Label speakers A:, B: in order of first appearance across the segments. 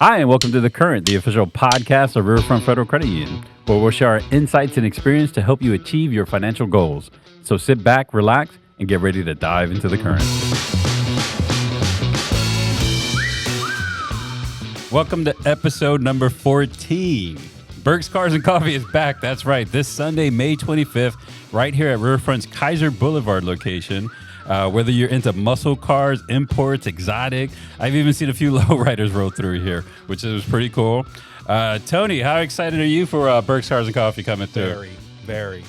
A: Hi, and welcome to The Current, the official podcast of Riverfront Federal Credit Union, where we'll share our insights and experience to help you achieve your financial goals. So sit back, relax, and get ready to dive into The Current. Welcome to episode number 14. Berks Cars and Coffee is back. That's right. This Sunday, May 25th, right here at Riverfront's Keiser Boulevard location. Whether you're into muscle cars, imports, exotic, I've even seen a few lowriders roll through here, which is pretty cool. Tony, how excited are you for Berks Cars and Coffee coming through?
B: Very.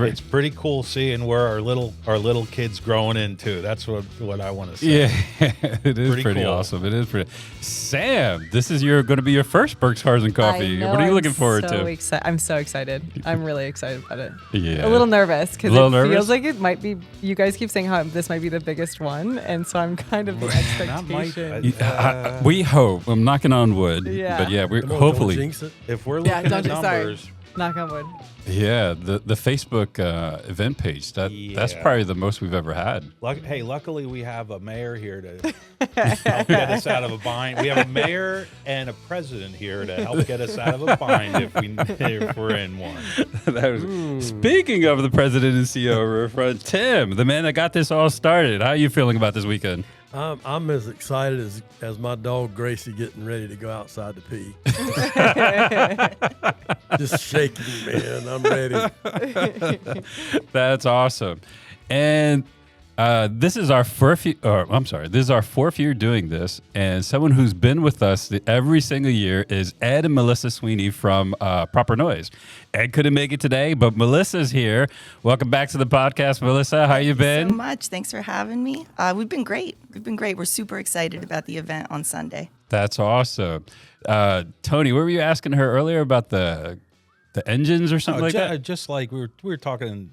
A: It's
B: pretty cool seeing where our little kids growing into. That's what I want to say.
A: Yeah, it is pretty
B: cool.
A: awesome. It is pretty. Sam, this is going to be your first Berks Cars and Coffee.
C: I know,
A: What are you looking forward to?
C: I'm so excited. I'm really excited about it.
A: Yeah.
C: A little nervous because
A: A little
C: it
A: nervous?
C: feels like it might be. You guys keep saying how this might be the biggest one, and so I'm kind of the expectation.
A: We hope. I'm knocking on wood.
C: Yeah.
A: But yeah, we're
D: Come on,
A: hopefully.
D: don't jinx it.
B: If we're
C: Yeah,
B: looking at
C: don't sorry.
B: numbers,
C: Knock on wood.
A: Yeah, the Facebook event page. That's
B: Yeah.
A: probably the most we've ever had.
B: luckily we have a mayor here to help get us out of a bind. We have a mayor and a president here to help get us out of a bind if we're in one.
A: Speaking of the president and CEO of Riverfront, Tim, the man that got this all started. How are you feeling about this weekend?
D: I'm as excited as my dog Gracie getting ready to go outside to pee. Just shaking, man. I'm ready.
A: That's awesome. And this is our fourth year doing this. And someone who's been with us every single year is Ed and Melissa Sweeney from Proper Noise. Ed couldn't make it today, but Melissa's here. Welcome back to the podcast, Melissa. How you been?
E: Thank you so much. Thanks for having me. We've been great. We're super excited about the event on Sunday.
A: That's awesome. Tony, what were you asking her earlier about the engines or something like that?
B: Just like we were talking,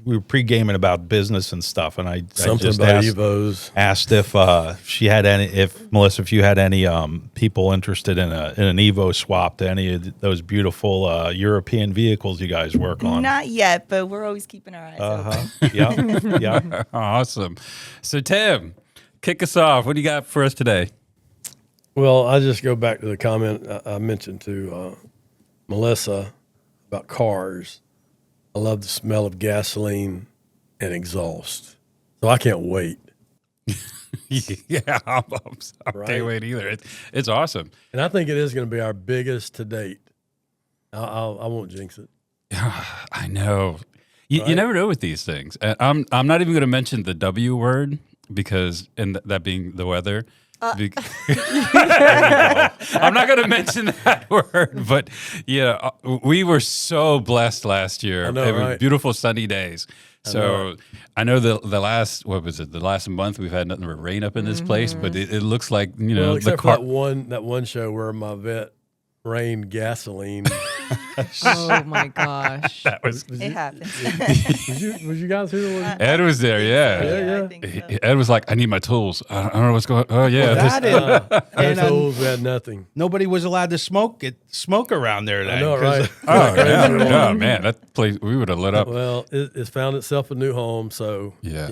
B: we were pre-gaming about business and stuff, and I
D: Something
B: just
D: about
B: asked,
D: Evos.
B: asked if Melissa, if you had any people interested in an Evo swap to any of those beautiful European vehicles you guys work on.
E: Not yet, but we're always keeping our eyes open.
B: Yeah.
A: Awesome. So, Tim, kick us off. What do you got for us today?
D: Well, I just go back to the comment I mentioned to Melissa about cars. I love the smell of gasoline and exhaust. So I can't wait.
A: Yeah, I
D: Right.
A: can't wait either. It's awesome.
D: And I think it is going to be our biggest to date. I won't jinx it.
A: I know. You
D: Right?
A: never know with these things. I'm not even going to mention the W word because, and that being the weather. I'm not going to mention that word, but yeah, we were so blessed last year.
D: I know,
A: It was
D: right?
A: beautiful sunny days. So I know the last, what was it? The last month we've had nothing but rain up in this place, but it looks like,
D: Well,
A: the
D: except
A: car.
D: for that one show where my vet rained gasoline.
C: Oh my gosh.
A: That was
E: It happens.
D: was you guys here?
A: Ed was there, yeah.
D: Yeah.
E: I think so.
A: Ed was like, I need my tools. I don't know what's going on. Oh, yeah.
B: Well, that
D: And
B: and
D: tools, we had nothing.
B: nobody was allowed to smoke around there. Then,
D: I know,
B: 'cause-
D: right?
A: Oh, yeah. Oh, man. That place, we would have lit up.
D: Well, it's found itself a new home, so
A: Yeah.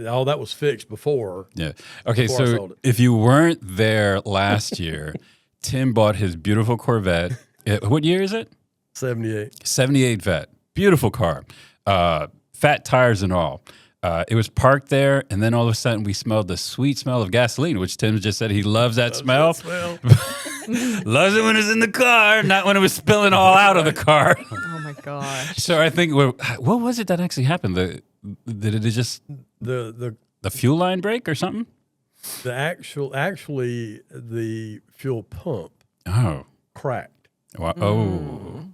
D: all that was fixed before.
A: Yeah. Okay,
D: Before I
A: so
D: sold it.
A: if you weren't there last year, Tim bought his beautiful Corvette. What year is it?
D: 78.
A: 78 Vet. Beautiful car. Fat tires and all. It was parked there, and then all of a sudden we smelled the sweet smell of gasoline, which Tim just said he loves that smell.
D: Well,
A: Loves it when it's in the car, not when it was spilling all out of the car.
C: Oh my gosh.
A: So I think, what was it that actually happened? Did it just,
D: the
A: the fuel line break or something?
D: actually the fuel pump
A: Oh.
D: cracked,
A: Wow. Oh.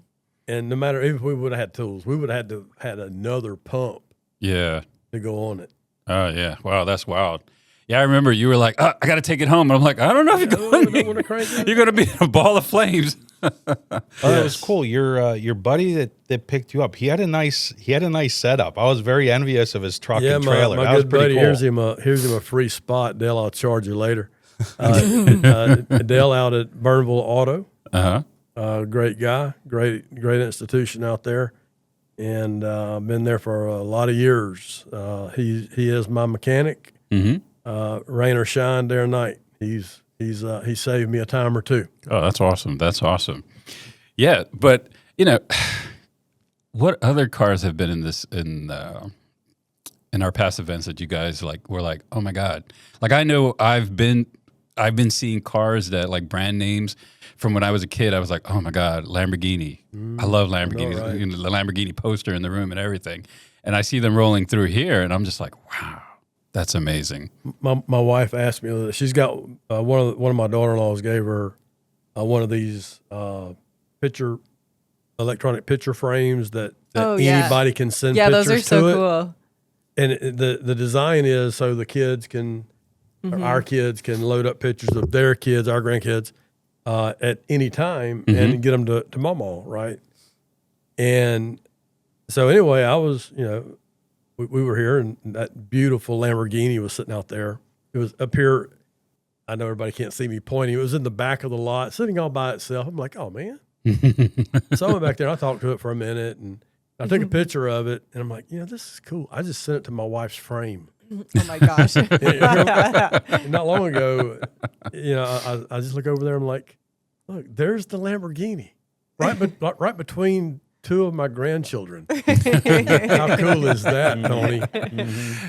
D: and no matter if we would have had tools, we would have had another pump
A: Yeah.
D: to go on it.
A: Oh, yeah. Wow, that's wild. Yeah, I remember you were like, I got to take it home. And I'm like, I don't know if you're
D: don't wanna crank it.
A: You're going to be in a ball of flames.
B: That was cool. Your buddy that picked you up, he had a nice setup. I was very envious of his truck and trailer.
D: My
B: That was
D: good
B: pretty
D: buddy.
B: cool.
D: Here's him a free spot. Dale, I'll charge you later. Dale out at Burnville Auto. Great guy, great institution out there, and been there for a lot of years. He is my mechanic. Rain or shine, day or night. He's He's he saved me a time or two.
A: Oh, that's awesome. That's awesome. Yeah, but you know, what other cars have been in our past events that you guys like were like, oh my God? Like I know I've been seeing cars that like brand names from when I was a kid. I was like, oh my God, Lamborghini. I love Lamborghinis.
D: right?
A: You know, the Lamborghini poster in the room and everything. And I see them rolling through here, and I'm just like, wow, that's amazing.
D: My wife asked me. She's got one of my daughter-in-laws gave her one of these electronic picture frames that anybody can send
C: Yeah,
D: pictures
C: those are so
D: to it.
C: cool.
D: And the design is so the kids can, or our kids can load up pictures of their kids, our grandkids, at any time and get them to Mama, right? And so anyway, I was, we were here and that beautiful Lamborghini was sitting out there. It was up here. I know everybody can't see me pointing. It was in the back of the lot, sitting all by itself. I'm like, oh man. So I went back there. I talked to it for a minute and I took a picture of it, and I'm like, this is cool. I just sent it to my wife's frame.
C: Oh my gosh.
D: Not long ago, I just look over there. I'm like, look, there's the Lamborghini, right between two of my grandchildren. How cool is that, Tony?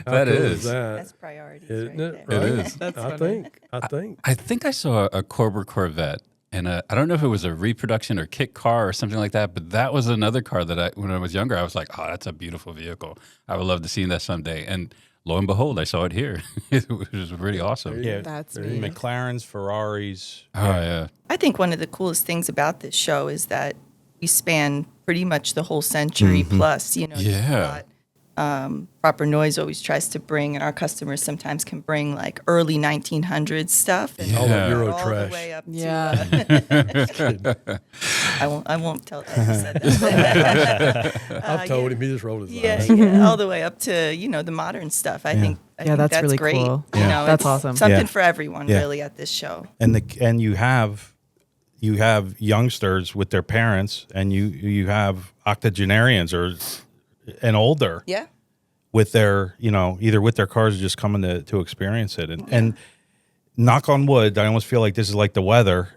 A: That is.
E: That's priorities,
D: Isn't
E: right
D: it?
E: there.
A: It
D: Right?
A: is.
C: That's
D: I
C: funny.
D: think.
A: I think I saw a Cobra Corvette, and I don't know if it was a reproduction or kit car or something like that, but that was another car that when I was younger, I was like, oh, that's a beautiful vehicle. I would love to see that someday. And lo and behold, I saw it here. It was really awesome.
B: Yeah,
C: That's neat.
B: McLarens, Ferraris.
A: Oh, yeah.
E: I think one of the coolest things about this show is that we span pretty much the whole century plus.
A: Yeah.
E: there's a lot, Proper Noise always tries to bring, and our customers sometimes can bring like early 1900s stuff. And
D: All the
A: Yeah.
D: Euro
E: all
D: trash.
E: the way up
C: Yeah.
E: to. I won't tell. I said that.
D: I've told him. He just rolled his eyes.
E: Yeah, all the way up to the modern stuff. I think
C: that's really
E: great.
C: cool.
E: That's
C: That's awesome.
E: Something
F: Yeah.
E: for everyone
F: Yeah.
E: really at this show.
F: And you have youngsters with their parents, and you have octogenarians and older
E: Yeah.
F: with their either with their cars or just coming to experience it. And knock on wood, I almost feel like this is like the weather.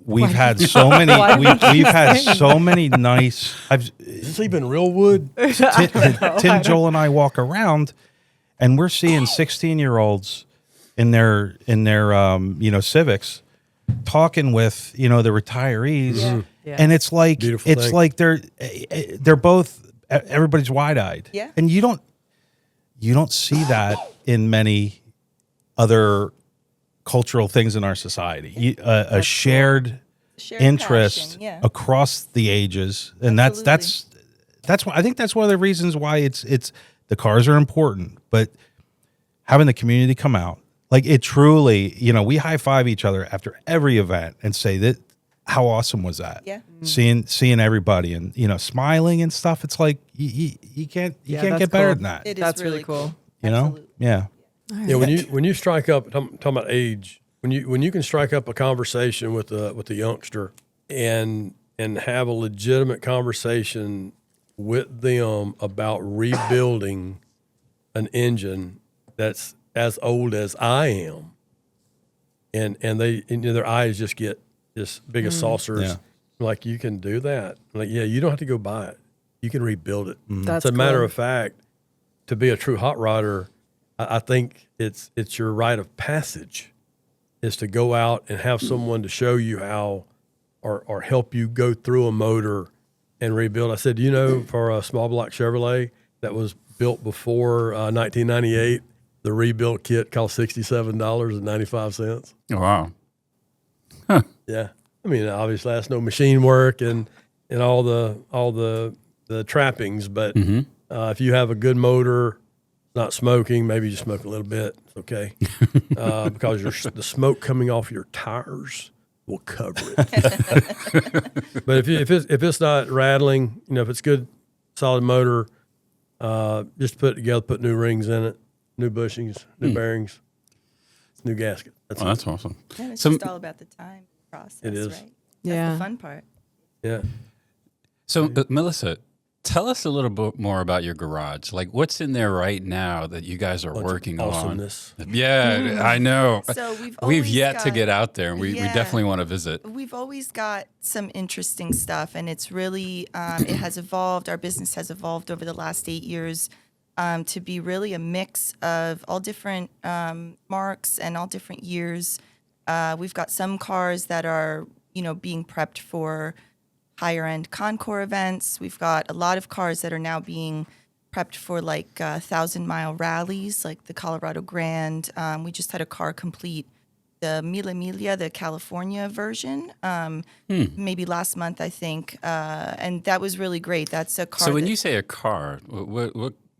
F: We've had so many. We've had so many nice.
D: Has he been real wood?
F: Tim, Joel, and I walk around, and we're seeing 16-year-olds in their Civics, talking with the retirees,
C: Yeah.
F: and it's like
D: Beautiful
F: it's
D: thing.
F: like they're both, everybody's wide-eyed,
E: Yeah.
F: and you don't see that in many other cultural things in our society. A shared
E: Shared
F: interest
E: passion, yeah.
F: across the ages, and that's why I think that's one of the reasons why it's the cars are important, but having the community come out, like it truly, we high five each other after every event and say that how awesome was that?
E: Yeah.
F: Seeing everybody and smiling and stuff. It's like you can't
C: that's
F: get better
C: cool.
F: than that.
E: It is
C: That's really
E: really
C: cool.
E: Absolutely.
F: Yeah.
D: Yeah, when you strike up, talking about age, when you can strike up a conversation with a youngster and have a legitimate conversation with them about rebuilding an engine that's as old as I am, and their eyes just get this big as saucers.
F: Yeah.
D: Like, you can do that. Like, yeah, you don't have to go buy it. You can rebuild it.
C: That's
D: As a matter
C: cool.
D: of fact, to be a true hot rodder, I think it's your rite of passage is to go out and have someone to show you how or help you go through a motor and rebuild. I said, for a small block Chevrolet that was built before 1998, the rebuilt kit cost $67.95.
A: Oh, wow.
D: Yeah. I mean, obviously that's no machine work and all the trappings, but if you have a good motor, not smoking, maybe you smoke a little bit, it's okay. Because the smoke coming off your tires will cover it. But if it's not rattling, if it's good, solid motor, just put it together, put new rings in it, new bushings, new bearings, new gasket. That's
A: Oh,
D: it.
A: that's awesome.
E: Yeah, it's
A: So-
E: just all about the time process,
D: It is.
E: right? That's
C: Yeah.
E: the fun part.
D: Yeah.
A: So, Melissa, Tell us a little bit more about your garage. Like, what's in there right now that you guys are working
D: awesomeness.
A: on? Yeah, I know.
E: So
A: We've yet to get out there, and we
E: Yeah.
A: definitely want to visit.
E: We've always got some interesting stuff, and it's really it has evolved. Our business has evolved over the last 8 years to be really a mix of all different marques and all different years. We've got some cars that are being prepped for higher end concours events. We've got a lot of cars that are now being prepped for like 1,000-mile rallies, like the Colorado Grand. We just had a car complete the Mille Miglia, the California version, maybe last month, I think. And that was really great. That's a car.
A: So when you say a car,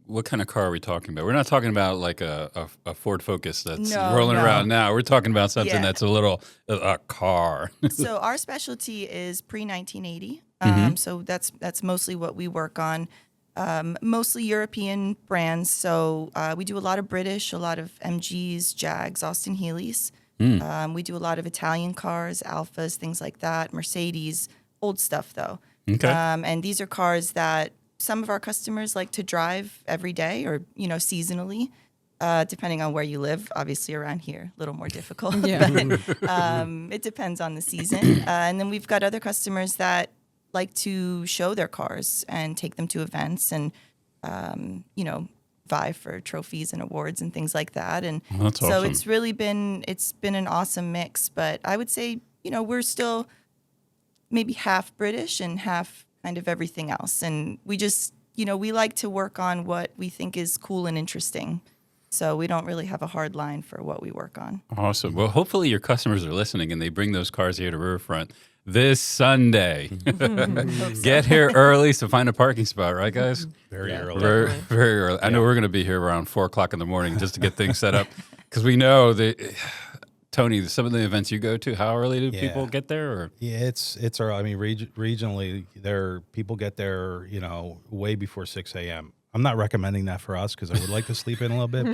A: what kind of car are we talking about? We're not talking about like a Ford Focus that's rolling around now. We're talking about something that's a car.
E: So our specialty is pre-1980. So that's mostly what we work on. Mostly European brands. So we do a lot of British, a lot of MGs, Jags, Austin Healey's. We do a lot of Italian cars, Alphas, things like that. Mercedes, old stuff though.
A: Okay.
E: And these are cars that some of our customers like to drive every day or, seasonally, depending on where you live. Obviously around here, a little more difficult.
C: Yeah.
E: But, it depends on the season. And then we've got other customers that like to show their cars and take them to events and, vie for trophies and awards and things like that. And
A: that's
E: so
A: awesome.
E: it's been an awesome mix. But I would say, we're still maybe half British and half kind of everything else. And we just, we like to work on what we think is cool and interesting. So we don't really have a hard line for what we work on.
A: Awesome. Well, hopefully your customers are listening and they bring those cars here to Riverfront this Sunday. Get here early to find a parking spot, right, guys?
B: Very early.
A: Very, very early. I know we're going to be here around 4 o'clock in the morning just to get things set up because we know that, Tony, some of the events you go to, how early do people get there? Or?
F: Yeah, it's early. I mean, regionally, people get there, way before 6 a.m. I'm not recommending that for us because I would like to sleep in a little bit,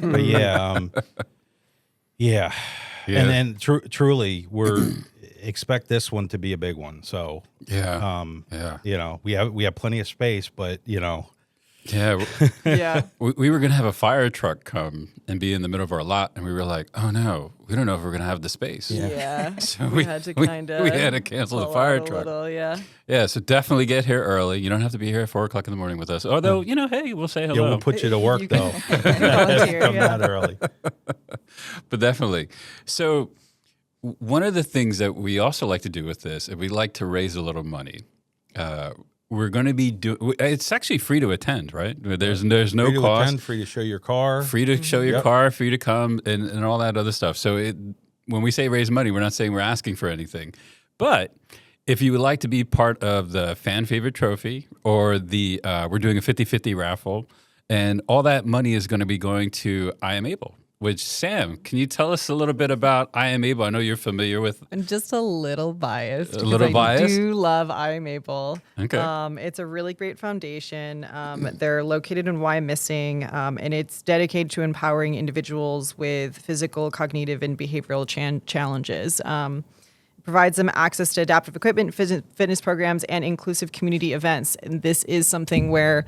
F: but yeah. And then truly, we're expect this one to be a big one. So we have plenty of space, but
A: Yeah.
C: Yeah.
A: We were going to have a fire truck come and be in the middle of our lot, and we were like, oh, no, we don't know if we're going to have the space.
C: Yeah.
A: So
C: we had to kind of
A: we had to cancel the fire truck.
C: Yeah.
A: Yeah, so definitely get here early. You don't have to be here at 4 o'clock in the morning with us. Although, hey, we'll say hello.
F: Yeah, we'll put you to work, though.
C: Volunteer,
F: Come
C: yeah.
F: that early.
A: But definitely. So one of the things that we also like to do with this, is we like to raise a little money. We're going to be doing. It's actually free to attend, right? There's no
F: Free to
A: cost.
F: attend, free to show your car.
A: Free to show your car, free to come, and all that other stuff. So when we say raise money, we're not saying we're asking for anything. But if you would like to be part of the fan favorite trophy or we're doing a 50-50 raffle, and all that money is going to be going to I Am Able. Which, Sam, can you tell us a little bit about I Am Able? I know you're familiar with.
C: I'm just a little biased.
A: A little
C: I
A: biased?
C: do love I Am Able.
A: Okay.
C: It's a really great foundation. They're located in Wyomissing, and it's dedicated to empowering individuals with physical, cognitive, and behavioral challenges. Provides them access to adaptive equipment, fitness programs, and inclusive community events. And this is something where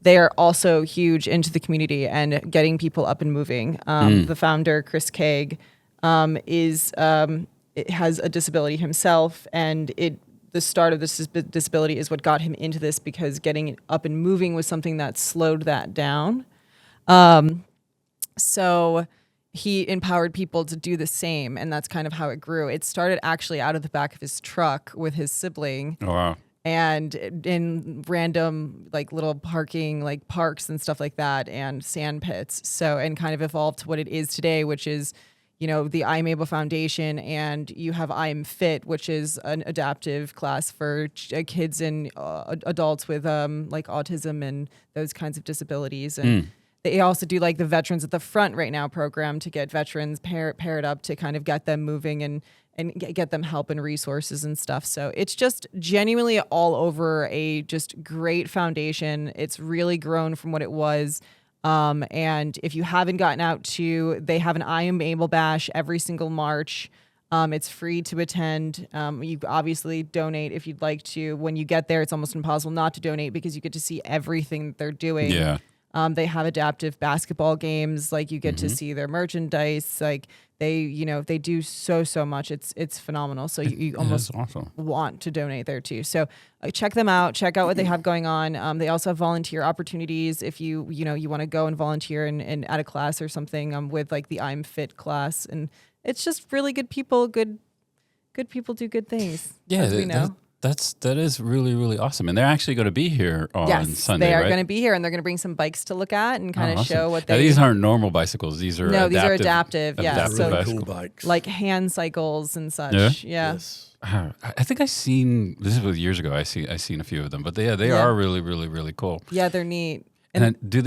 C: they are also huge into the community and getting people up and moving. The founder, Chris Kaig, has a disability himself, and the start of this disability is what got him into this because getting up and moving was something that slowed that down. So he empowered people to do the same, and that's kind of how it grew. It started actually out of the back of his truck with his sibling.
A: Oh, wow.
C: And in random little parking parks and stuff like that and sand pits. So, and kind of evolved to what it is today, which is, the I Am Able Foundation, and you have I Am Fit, which is an adaptive class for kids and adults with autism and those kinds of disabilities. And they also do the Veterans at the Front right now program to get veterans paired up to kind of get them moving and get them help and resources and stuff. So it's just genuinely all over a just great foundation. It's really grown from what it was. And if you haven't gotten out they have an I Am Able Bash every single March. It's free to attend. You obviously donate if you'd like to. When you get there, it's almost impossible not to donate because you get to see everything that they're doing.
A: Yeah.
C: They have adaptive basketball games. Like you get to see their merchandise. Like they do so much. It's phenomenal. So you almost
A: awesome.
C: want to donate there too. So check them out. Check out what they have going on. They also have volunteer opportunities if you want to go and volunteer and at a class or something with like the I'm Fit class. And it's just really good people. Good people do good things.
A: Yeah,
C: as we know.
A: that is really, really awesome. And they're actually going to be here on Sunday,
C: they are
A: right?
C: going to be here, and they're going to bring some bikes to look at and kind of
A: awesome.
C: show what
A: Now,
C: they.
A: these aren't normal bicycles. These are
C: these are adaptive. Yeah,
A: adaptive
C: so
D: really
A: bicycles.
D: cool bikes.
C: like hand cycles and such.
A: Yeah?
D: Yes.
A: I think I seen this was years ago. I seen a few of them, but they
C: Yeah.
A: are really, really, really cool.
C: Yeah, they're neat.
A: And then do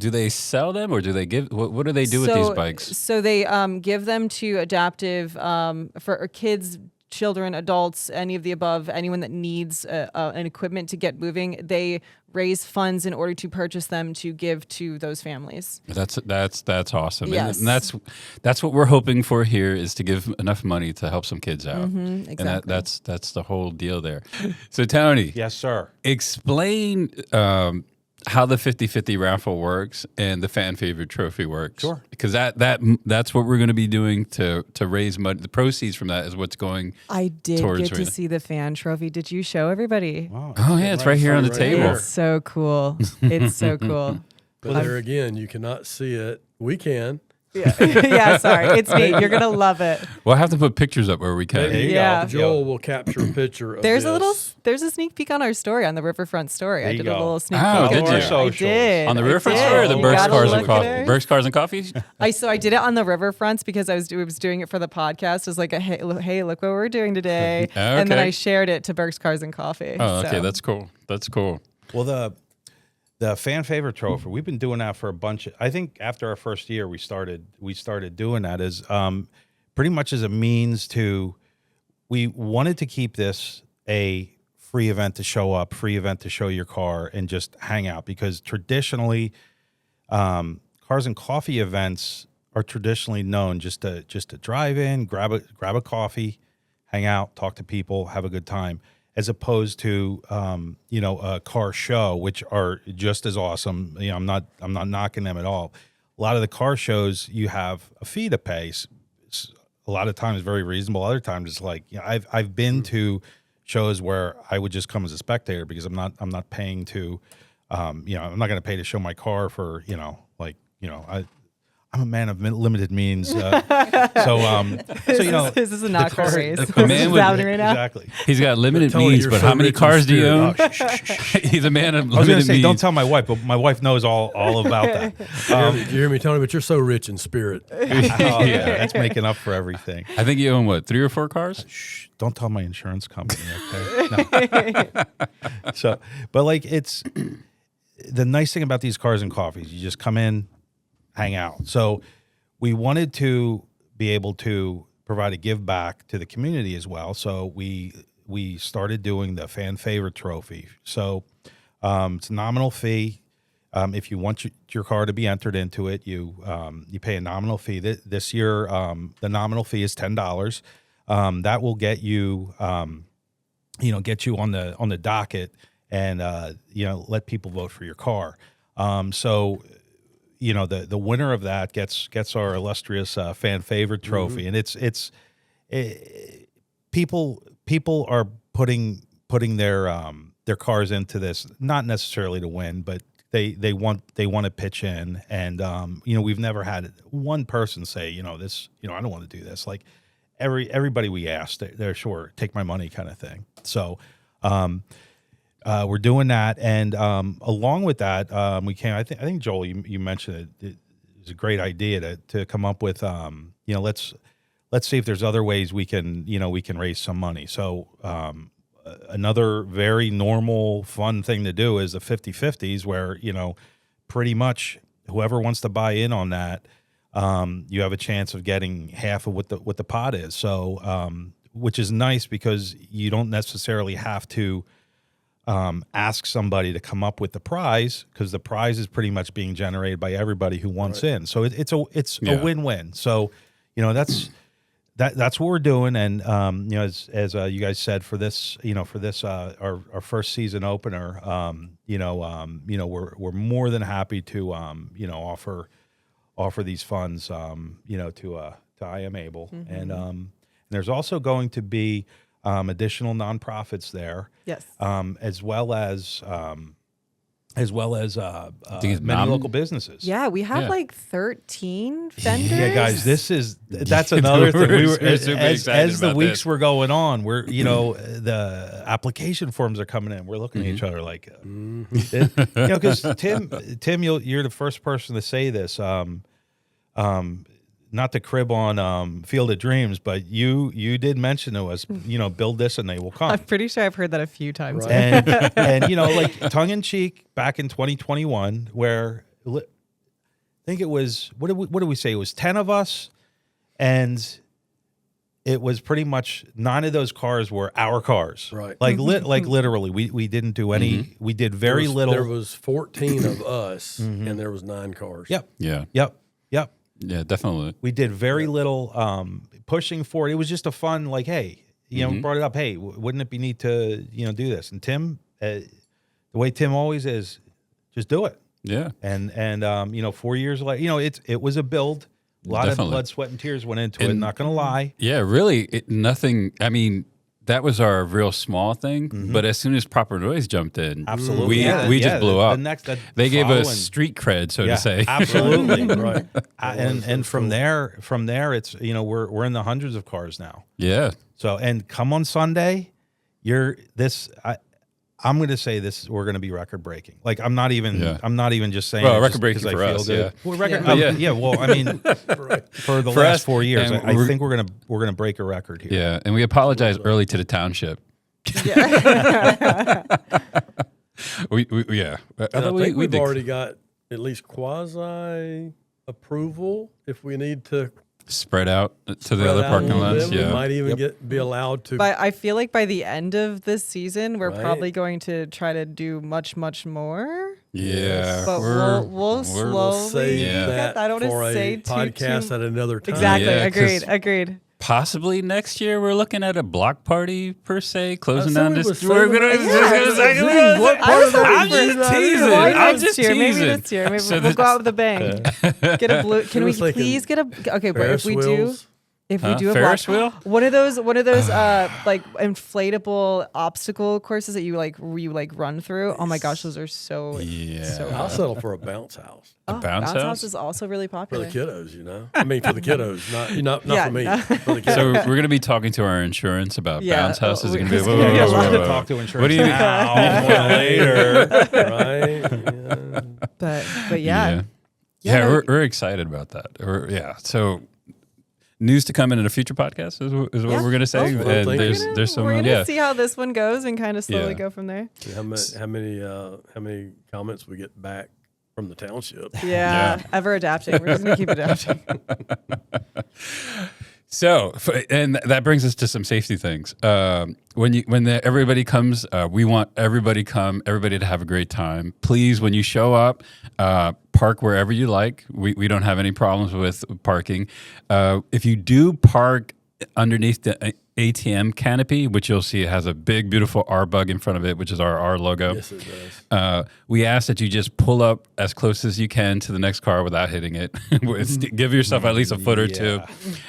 A: they sell them or do they give? What do they do with these bikes?
C: So they give them to adaptive for kids, children, adults, any of the above, anyone that needs an equipment to get moving. They raise funds in order to purchase them to give to those families.
A: That's awesome.
C: Yes.
A: And that's what we're hoping for here is to give enough money to help some kids out.
C: Exactly.
A: And that's the whole deal there. So Tony,
F: Yes, sir.
A: explain how the 50-50 raffle works and the fan favorite trophy works.
F: Sure.
A: Because that's what we're going to be doing to raise money. The proceeds from that is what's going.
C: I did
A: Towards
C: get to
A: Rena.
C: see the fan trophy. Did you show everybody?
F: Wow.
A: Oh yeah, it's right here on the
D: right
A: table.
D: here.
C: It's so cool. It's so cool.
D: But there again, you cannot see it. We can.
C: Yeah, yeah. Sorry, it's neat. You're gonna love it.
A: We'll have to put pictures up where we can.
F: There you
C: Yeah.
F: go.
D: Joel will capture a picture of
C: There's
D: this.
C: there's a sneak peek on our story on the Riverfront story. I
F: There you
C: did a
F: go.
C: little sneak
A: Oh,
C: peek.
A: did
C: of
A: you?
C: it. I
F: Socials.
C: did.
A: On the
C: I
A: Riverfront
C: did.
A: story or the
C: You
A: Berks
C: gotta
A: Cars and
C: look
A: Coffee?
C: at it.
A: Berks Cars and Coffee?
C: So I did it on the Riverfronts because I was doing it for the podcast. It was like hey, look what we're doing today, and then
A: Okay.
C: I shared it to Berks Cars and Coffee.
A: Oh, okay,
C: So-
A: that's cool. That's cool.
F: Well, the fan favorite trophy, we've been doing that for a bunch of, I think after our first year, we started doing that as pretty much as a means to, we wanted to keep this a free event to show up, free event to show your car and just hang out, because traditionally Cars and Coffee events are traditionally known just to drive in, grab a coffee, hang out, talk to people, have a good time, as opposed to a car show, which are just as awesome. I'm not knocking them at all. A lot of the car shows, you have a fee to pay. A lot of times very reasonable. Other times it's like, I've been to shows where I would just come as a spectator because I'm not paying to, I'm not going to pay to show my car for, I'm a man of limited means. So
C: this is a knock
F: car-
C: race.
F: the
C: This
F: car-
C: is
A: man with-
C: happening right now.
F: Exactly.
A: He's got limited
D: Tony,
A: means,
D: you're
A: but
D: so
A: how many
D: rich in
A: cars do you own?
D: spirit. Oh, shh, shh, shh.
A: He's a man of
F: I was going to
A: limited
F: say,
A: means.
F: don't tell my wife, but my wife knows all about that.
D: You hear me, Tony? But you're so rich in spirit.
F: Oh, yeah, that's making up for everything.
A: I think you own what, 3 or 4 cars?
F: Shh, don't tell my insurance company, okay? No. So, but like, it's the nice thing about these Cars and Coffees, you just come in, hang out. So we wanted to be able to provide a give back to the community as well. So we started doing the fan favorite trophy. So it's a nominal fee. If you want your car to be entered into it, you pay a nominal fee. This year, the nominal fee is $10. That will get you, get you on the docket and let people vote for your car. So the winner of that gets our illustrious fan favorite trophy, and it's people are putting their cars into this, not necessarily to win, but they want to pitch in, and we've never had one person say I don't want to do this. Like everybody we asked, they're sure, take my money kind of thing. So we're doing that, and along with that, we came. I think Joel, you mentioned it was a great idea to come up with. Let's see if there's other ways we can raise some money. So another very normal, fun thing to do is the 50-50s, where pretty much whoever wants to buy in on that, you have a chance of getting half of what the pot is. So which is nice because you don't necessarily have to ask somebody to come up with the prize, because the prize is pretty much being generated by everybody who wants in. So it's a win-win. So that's that's what we're doing. And as you guys said, for this, our first season opener, we're more than happy to offer these funds, to I Am Able, and there's also going to be additional nonprofits there,
C: Yes.
F: as well as
A: think it's
F: many local businesses.
C: Yeah, we have
A: Yeah.
C: like 13 vendors.
F: Yeah, guys, that's another thing. We were
A: We're super excited
F: as the
A: about
F: weeks
A: this.
F: were going on, we're the application forms are coming in. We're looking at each other like, because Tim, you're the first person to say this. Not to crib on Field of Dreams, but you did mention to us, build this and they will come.
C: I'm pretty sure I've heard that a few times.
D: Right.
F: And like tongue in cheek back in 2021, where I think it was what did we say? It was 10 of us, and it was pretty much 9 of those cars were our cars.
D: Right.
F: Like literally, we didn't do any. We did very little.
D: There was 14 of us, and there was 9 cars.
F: Yep.
A: Yeah.
F: Yep.
A: Yeah, definitely.
F: We did very little pushing for it. It was just a fun, like, hey, we brought it up. Hey, wouldn't it be neat to, do this? And Tim, the way Tim always is, just do it.
A: Yeah.
F: And 4 years later, it was a build. A lot
A: Definitely.
F: of blood, sweat, and tears went into it.
A: And-
F: Not gonna lie.
A: Yeah, really, nothing. I mean, that was our real small thing. But as soon as Proper Noise jumped in,
F: Absolutely.
A: we just blew up.
F: The
A: They gave us
F: following-
A: street cred, so
F: Yeah,
A: to say.
F: absolutely.
D: Right.
F: And from there, it's we're in the hundreds of cars now.
A: Yeah.
F: So, and come on Sunday, I'm going to say this. We're going to be record breaking. Like I'm not even just saying.
A: Well,
F: it just
A: record-breaking
F: 'cause
A: for
F: I feel
A: us,
F: good.
A: yeah.
F: Well, record.
C: Yeah.
F: Yeah. Well, I mean, for the
A: For
F: last
A: us,
F: 4 years,
A: and
F: I
A: we're-
F: think we're gonna break a record here.
A: Yeah. And we apologize early to the township. we yeah.
D: And
A: Although
D: I think we've
A: did
D: already got at least quasi approval if we need to
A: spread out to the
D: spread
A: other
D: out a
A: parking
D: little
A: lots.
D: bit. We
A: Yeah.
D: might even be allowed to.
C: But I feel like by the end of this season, we're
D: Right.
C: probably going to try to do much, much more.
A: Yeah.
C: But we'll slowly
D: save
A: Yeah.
D: that
C: I don't
D: for
C: wanna
D: a
C: say too-
D: podcast
C: too-
D: at another time.
C: Exactly.
A: Yeah, 'cause-
C: Agreed.
A: Possibly next year, we're looking at a block party per se, closing
D: So
A: down
D: we
A: this.
D: was
A: We're
D: saying
A: gonna.
D: that- What part of that
A: I'm
D: did you
A: just
D: not
A: teasing.
D: do?
C: Why
A: I'm
C: next
A: just
C: year? Maybe
A: teasing.
C: this year. Maybe
A: So
C: we'll go out with a bang. Get a blue. Can we
D: was thinking
C: please get a? Okay, but
D: Ferris
C: if we
D: wheels.
C: a
A: Ferris
C: block,
A: wheel?
C: one of those like inflatable obstacle courses that you run through. Oh my gosh, those are so
A: Yeah.
C: so
D: I'll
C: fun.
D: settle for a bounce house
A: A bounce house?
C: is also really
D: for
C: popular.
D: the kiddos. I mean, for the kiddos, not
C: Yeah,
D: for me.
C: no.
D: For the kiddos.
A: So we're going to be talking to our insurance about
C: Yeah,
A: bounce houses. It's
C: we-
A: going to be
C: it's
A: whoa,
C: gonna
A: whoa,
C: be a
A: whoa,
C: lot
A: whoa,
C: of
A: whoa.
F: Talk to insurance
A: What do you
F: now or later.
D: Right? Yeah.
C: But yeah.
A: Yeah,
C: no,
A: we're excited about that. So news to come in a future podcast is what
C: Yeah.
A: we're going to say.
D: That's what I'm
A: And
D: thinking.
A: there's some
C: We're gonna
A: yeah.
C: see how this one goes and kind of slowly
A: Yeah.
C: go from there.
D: How many comments we get back from the township?
C: Yeah, ever adapting. We're just gonna keep adapting.
A: So, and that brings us to some safety things. Everybody comes, we want everybody to have a great time. Please, when you show up, park wherever you like. We don't have any problems with parking. If you do park underneath the ATM canopy, which you'll see has a big, beautiful R bug in front of it, which is our R logo.
D: Yes, it does.
A: We ask that you just pull up as close as you can to the next car without hitting it. Give yourself at least a foot or two.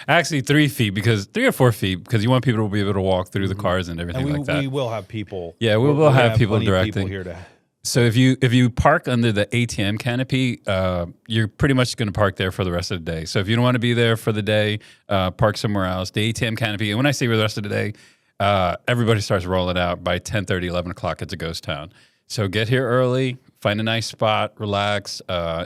A: Actually, 3 feet, because 3 or 4 feet, because you want people to be able to walk through the cars and everything
F: And
A: like that.
F: we will have people.
A: Yeah, we will have people
F: plenty of
A: directing.
F: here to.
A: So if you park under the ATM canopy, you're pretty much going to park there for the rest of the day. So if you don't want to be there for the day, park somewhere else. The ATM canopy, and when I say for the rest of the day, everybody starts rolling out by 10:30, 11 o'clock. It's a ghost town. So get here early, find a nice spot, relax,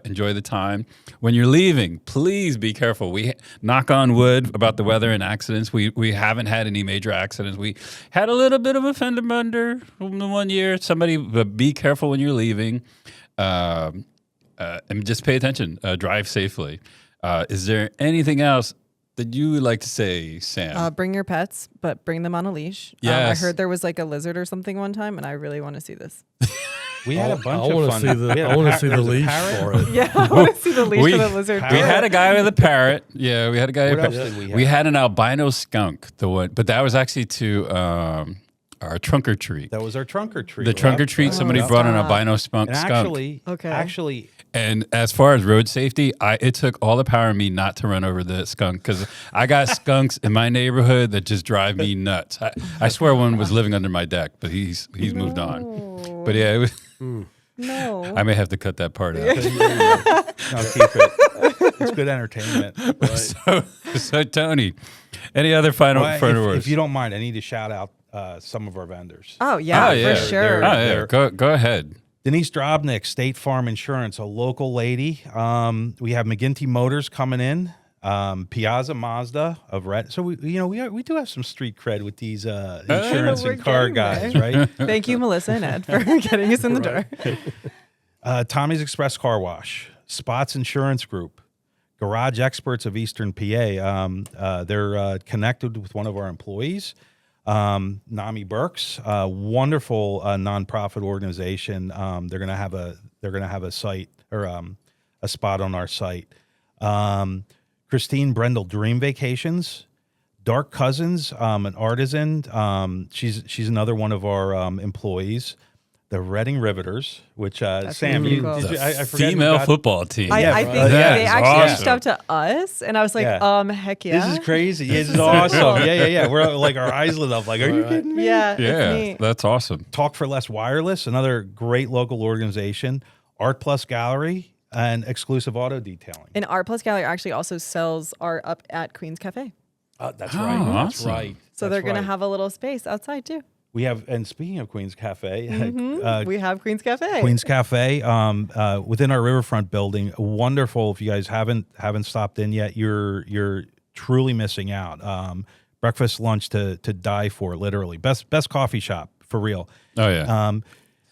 A: enjoy the time. When you're leaving, please be careful. We knock on wood about the weather and accidents. We haven't had any major accidents. We had a little bit of a fender bender one year. But be careful when you're leaving, and just pay attention. Drive safely. Is there anything else that you would like to say, Sam?
C: Bring your pets, but bring them on a leash. I
A: Yes.
C: heard there was like a lizard or something one time, and I really want to see this.
F: We had a bunch
D: I
F: of
D: want to
F: fun.
D: see the.
F: We had
D: I want to see
F: there
D: the
F: was a
D: leash
F: parrot.
D: for it.
C: Yeah, I want to see the leash for the lizard.
A: We had a guy with a parrot. Yeah, we had a guy.
F: What
A: with a
F: else
A: parrot.
F: did we
A: We
F: have?
A: had an albino skunk. The one, but that was actually to our trunk or treat.
F: That was our trunk or treat.
A: The trunk or
F: Yep.
A: treat. Somebody
F: Yep.
A: brought an
C: Stop.
A: albino skunk.
F: And actually,
A: And as far as road safety, it took all the power in me not to run over the skunk because I got skunks in my neighborhood that just drive me nuts. I swear one was living under my deck, but he's moved on. But yeah, it was.
C: No.
A: I may have to cut that part out.
F: no, keep it. It's good entertainment.
A: So Tony, any other final words?
F: If you don't mind, I need to shout out some of our vendors.
C: Oh yeah, for sure.
A: Oh, yeah. Go ahead.
F: Denise Drobnik, State Farm Insurance, a local lady. We have McGinty Motors coming in. Piazza Mazda of Red. So we do have some street cred with these insurance
C: we're
F: and car
C: getting
F: guys,
C: there.
F: right?
C: Thank you, Melissa and Ed, for getting us in the door.
F: Tommy's Express Car Wash, Spots Insurance Group, Garage Experts of Eastern PA. They're connected with one of our employees, NAMI Berks, wonderful nonprofit organization. They're gonna have a site or a spot on our site. Christine Brendel, Dream Vacations, Dark Cousins, an artisan. She's another one of our employees. The Reading Riveters, which Sam,
C: really
F: you,
C: cool.
F: did you, I forgot
A: Female
F: you got-
A: football team.
C: I think
A: That
C: they
A: is
C: actually
A: awesome.
C: reached out to us, and I was like,
F: Yeah.
C: heck yeah.
F: This is crazy. It's awesome. Yeah. We're like our eyes lit up. Like, are you kidding me?
C: Yeah, it's
A: Yeah,
C: neat.
A: that's awesome.
F: Talk for Less Wireless, another great local organization. Art Plus Gallery and Exclusive Auto Detailing.
C: And Art Plus Gallery actually also sells art up at Queen's Cafe.
B: That's
A: Oh,
B: right. That's
A: awesome.
B: right.
C: So they're going to have a little space outside too.
F: We have, and speaking of Queen's Cafe,
C: We have Queen's Cafe.
F: Queen's Cafe within our Riverfront building, wonderful. If you guys haven't stopped in yet, you're truly missing out. Breakfast, lunch to die for, literally. Best coffee shop for real.
A: Oh yeah.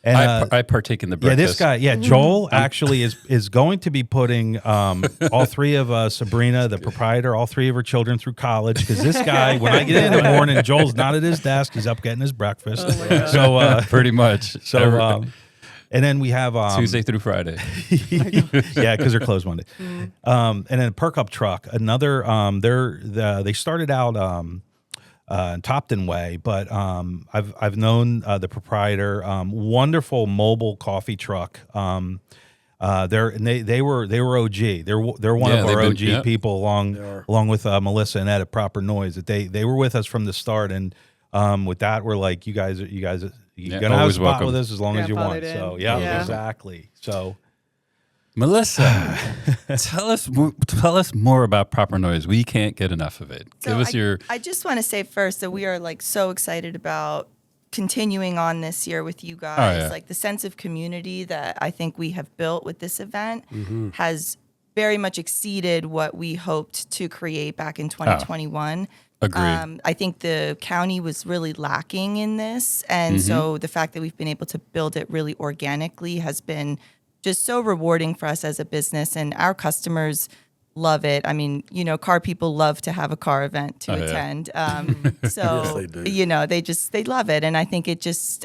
F: And
A: I partake in the
F: yeah,
A: breakfast.
F: this guy, Joel actually is going to be putting all three of Sabrina, the proprietor, all three of her children through college. Because this guy, when I get in the morning, Joel's not at his desk; he's up getting his breakfast. So
A: pretty much.
F: And then we have
A: Tuesday through Friday.
F: yeah, because they're closed Monday. And then Perk Up Truck, another. They started out Topton way, but I've known the proprietor. Wonderful mobile coffee truck. They were OG. They're one of our OG people along with Melissa and Ed at Proper Noise. That they were with us from the start, and with that we're like, you guys you're gonna have a spot
A: welcome.
F: with us as long as you want.
C: Grandfathered in.
F: So
C: Yeah.
F: exactly. So.
A: Melissa, tell us more about Proper Noise. We can't get enough of it.
E: So
A: Give us your.
E: I just want to say first that we are like so excited about continuing on this year with you guys.
A: yeah.
E: Like the sense of community that I think we have built with this event has very much exceeded what we hoped to create back in 2021.
A: Agreed.
E: I think the county was really lacking in this. And so the fact that we've been able to build it really organically has been just so rewarding for us as a business, and our customers love it. I mean, car people love to have a car event to attend. So,
D: Yes, they do.
E: they love it. And I think it just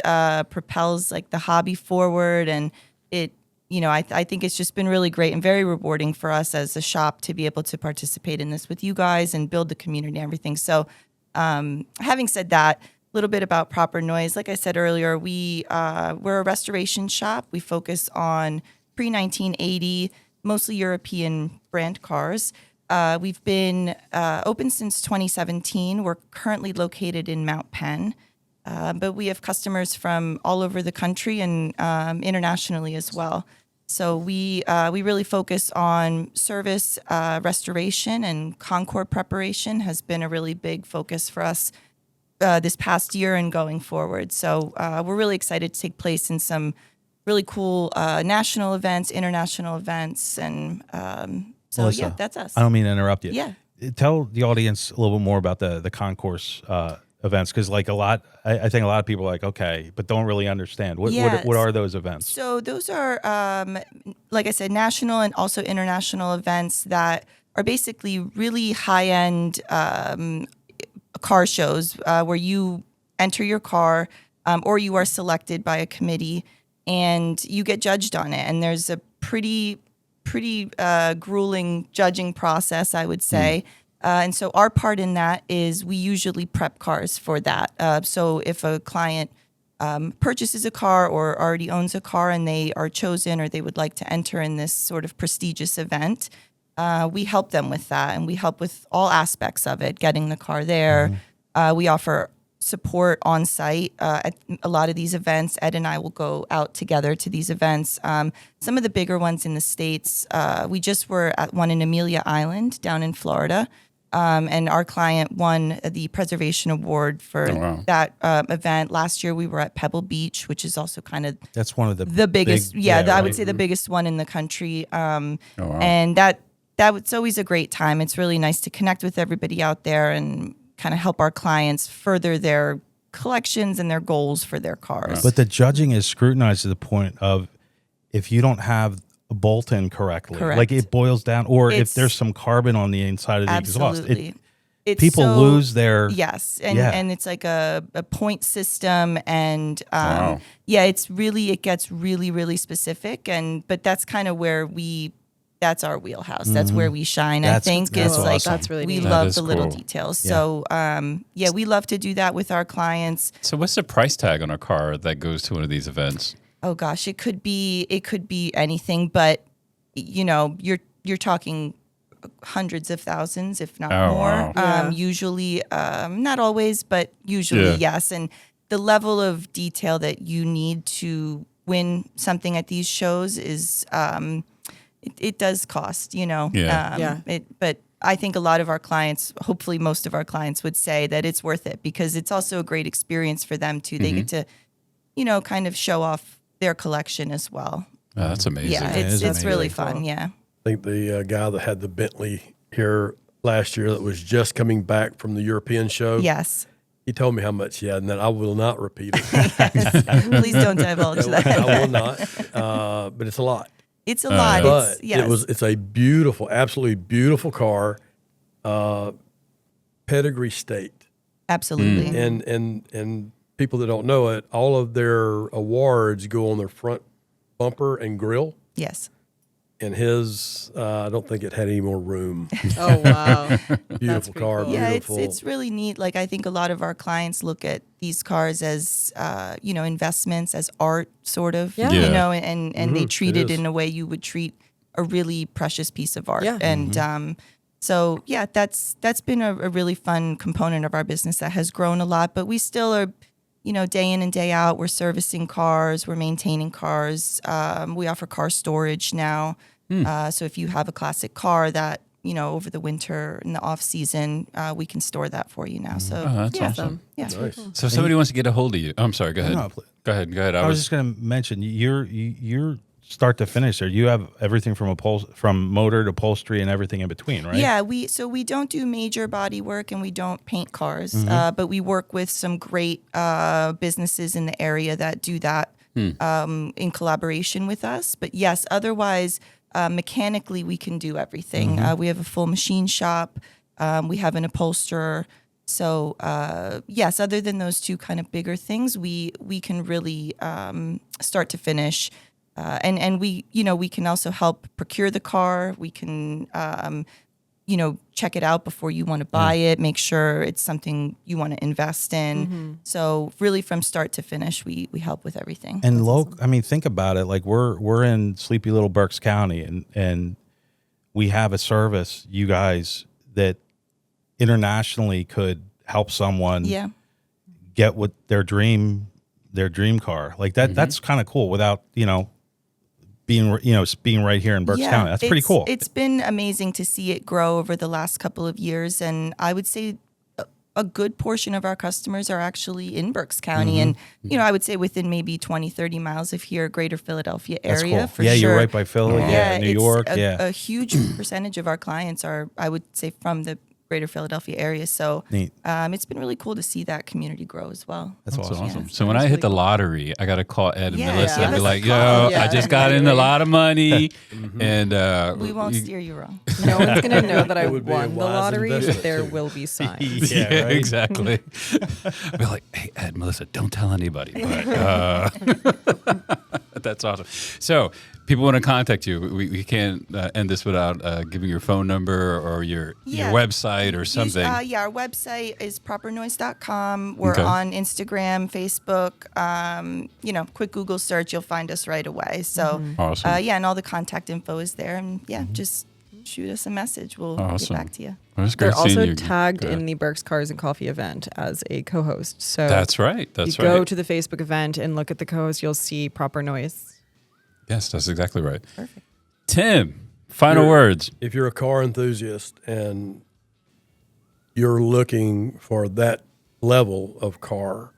E: propels like the hobby forward. And it, I think it's just been really great and very rewarding for us as a shop to be able to participate in this with you guys and build the community and everything. So, having said that, a little bit about Proper Noise. Like I said earlier, we're a restoration shop. We focus on pre-1980, mostly European brand cars. We've been open since 2017. We're currently located in Mount Penn, but we have customers from all over the country and internationally as well. So we really focus on service, restoration, and Concord preparation has been a really big focus for us this past year and going forward. So we're really excited to take place in some really cool national events, international events, and so
F: Melissa,
E: yeah, that's us.
F: I don't mean to interrupt you.
E: Yeah.
F: Tell the audience a little bit more about the concourse events, because like I think a lot of people are like, okay, but don't really understand. What are those events?
E: So those are, like I said, national and also international events that are basically really high-end car shows where you enter your car or you are selected by a committee and you get judged on it. And there's a pretty grueling judging process, I would say. And so our part in that is we usually prep cars for that. So if a client purchases a car or already owns a car and they are chosen or they would like to enter in this sort of prestigious event, we help them with that, and we help with all aspects of it, getting the car there. We offer support on site at a lot of these events. Ed and I will go out together to these events. Some of the bigger ones in the States, we just were at one in Amelia Island down in Florida. And our client won the preservation award for that event. Last year we were at Pebble Beach, which is also kind of
F: That's one of the
E: biggest.
F: big,
E: I would say the biggest one in the country. And it's always a great time. It's really nice to connect with everybody out there and kind of help our clients further their collections and their goals for their cars.
F: But the judging is scrutinized to the point of if you don't have a bolt in correctly, like it boils down, or if there's some carbon on the inside of the exhaust, people lose their
E: and it's like a point system, and it gets really specific, but that's kind of where that's our wheelhouse. That's where we shine. I think is
F: awesome.
E: like
C: That's really
E: we
C: neat.
E: love
A: is
E: the little
A: cool.
E: details.
F: Yeah.
E: So we love to do that with our clients.
A: So what's the price tag on a car that goes to one of these events?
E: Oh gosh, it could be anything, but you're talking hundreds of thousands, if not more.
A: Wow.
E: Usually, not always, but usually yes. And the level of detail that you need to win something at these shows is it does cost, but I think a lot of our clients, hopefully most of our clients, would say that it's worth it because it's also a great experience for them too. They get to, kind of show off their collection as well.
A: Oh, that's amazing.
E: Yeah, it's really fun. Yeah.
D: I think the guy that had the Bentley here last year that was just coming back from the European show.
E: Yes.
D: He told me how much he had, and that I will not repeat it.
E: Yes. Please don't divulge that.
D: I will not. But it's a lot.
E: It's a lot.
D: But
E: It's
D: it's a beautiful, absolutely beautiful car. Pedigree state.
E: Absolutely.
D: And people that don't know it, all of their awards go on their front bumper and grill.
E: Yes.
D: And his, I don't think it had any more room.
C: Oh, wow.
D: Beautiful
C: pretty
D: car,
C: cool.
E: Yeah,
D: beautiful.
E: it's really neat. Like I think a lot of our clients look at these cars as investments, as art, sort of.
C: Yeah.
E: And they treat
D: it
E: it
D: is.
E: in a way you would treat a really precious piece of art.
C: Yeah.
E: And so yeah, that's been a really fun component of our business that has grown a lot. But we still are, day in and day out, we're servicing cars, we're maintaining cars. We offer car storage now. So if you have a classic car that, over the winter in the off season, we can store that for you now. So
A: that's
E: yeah.
A: awesome.
E: Yeah.
D: Nice.
A: So if somebody wants to get a hold of you, I'm sorry, go ahead.
F: No,
A: Go ahead.
F: I was just going to mention you're start to finish there. You have everything from motor to upholstery and everything in between, right?
E: Yeah, we don't do major body work and we don't paint cars, but we work with some great businesses in the area that do that in collaboration with us. But yes, otherwise, mechanically, we can do everything. We have a full machine shop. We have an upholsterer. So yes, other than those two kind of bigger things, we can really start to finish. And we can also help procure the car. We can, check it out before you want to buy it, make sure it's something you want to invest in. So really from start to finish, we help with everything.
F: And think about it. Like we're in sleepy little Berks County and we have a service, you guys, that internationally could help someone get what their dream car. Like that, that's kind of cool without, being right here in Berks County. That's pretty cool.
E: It's been amazing to see it grow over the last couple of years. And I would say a good portion of our customers are actually in Berks County. And, I would say within maybe 20, 30 miles of here, greater Philadelphia
F: That's
E: area
F: cool.
E: for
F: yeah,
E: sure.
F: you're right by Philly. Yeah, New
E: it's
F: York.
E: A huge percentage of our clients are, I would say, from the greater Philadelphia area. So
F: Neat.
E: It's been really cool to see that community grow as well.
F: That's awesome.
E: Yeah.
A: So when I hit the lottery, I got to call Ed and
E: Yeah,
A: Melissa and
E: give
A: be
E: us a
A: like,
E: call.
A: yo, I just got in a lot of money. And
E: We won't steer you wrong.
C: No one's going to know that I
D: It would be a
C: won the
D: wise
C: lottery.
D: investment,
C: There
D: too.
C: will be signs.
A: yeah,
D: right?
A: exactly. Be like, hey, Ed, Melissa, don't tell anybody. But That's awesome. So people want to contact you. We can't end this without giving your phone number or your website or something.
E: Our website is propernoise.com. We're
A: Okay.
E: on Instagram, Facebook. Quick Google search, you'll find us right away. So,
A: Awesome.
E: and all the contact info is there. And just shoot us a message. We'll get back to you.
A: Well, it's great
C: They're
A: seeing
C: also
A: you.
C: tagged
A: Good.
C: in the Berks Cars and Coffee event as a co-host. So
A: That's right. That's
C: you go
A: right.
C: to the Facebook event and look at the co-host, you'll see Proper Noise.
A: Yes, that's exactly right.
E: Perfect.
A: Tim, final words.
D: If you're a car enthusiast and you're looking for that level of car,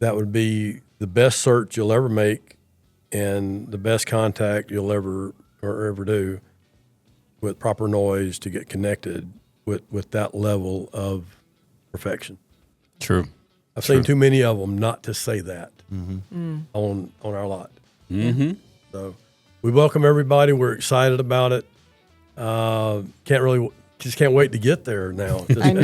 D: that would be the best search you'll ever make and the best contact you'll ever do with Proper Noise to get connected with that level of perfection.
A: True.
D: I've seen too many of them not to say that on our lot.
A: Mm-hmm.
D: So we welcome everybody. We're excited about it. Can't wait to get there now. At this point,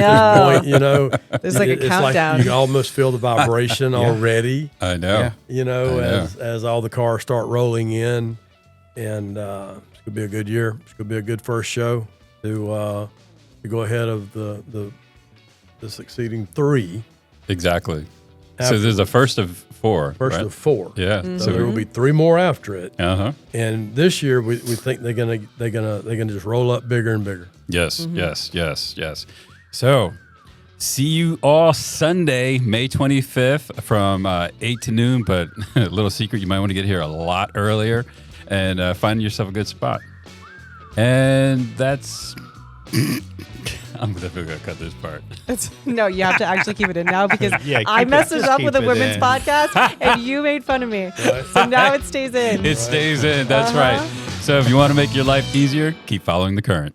C: There's like a
D: it's
C: countdown.
D: Like you almost feel the vibration already.
A: I know.
F: Yeah.
D: As all the cars start rolling in, and it's gonna be a good year. It's gonna be a good first show to go ahead of the succeeding 3.
A: Exactly. So there's the first of 4.
D: First
A: right?
D: of 4.
A: Yeah.
D: So there will be 3 more after it.
A: Uh-huh.
D: And this year we think they're gonna just roll up bigger and bigger.
A: Yes, yes. So, see you all Sunday, May 25th from 8 to noon. But a little secret, you might want to get here a lot earlier and find yourself a good spot. And that's... I'm definitely going to cut this part.
C: No, you have to actually keep it in now because
F: Yeah,
C: I
F: keep it-
C: messed it
F: just
C: up
F: keep
C: with a
F: it
C: women's
F: in.
C: podcast and you made fun of me. So now it stays in.
A: It stays in. That's right. So if you want to make your life easier, keep following the current.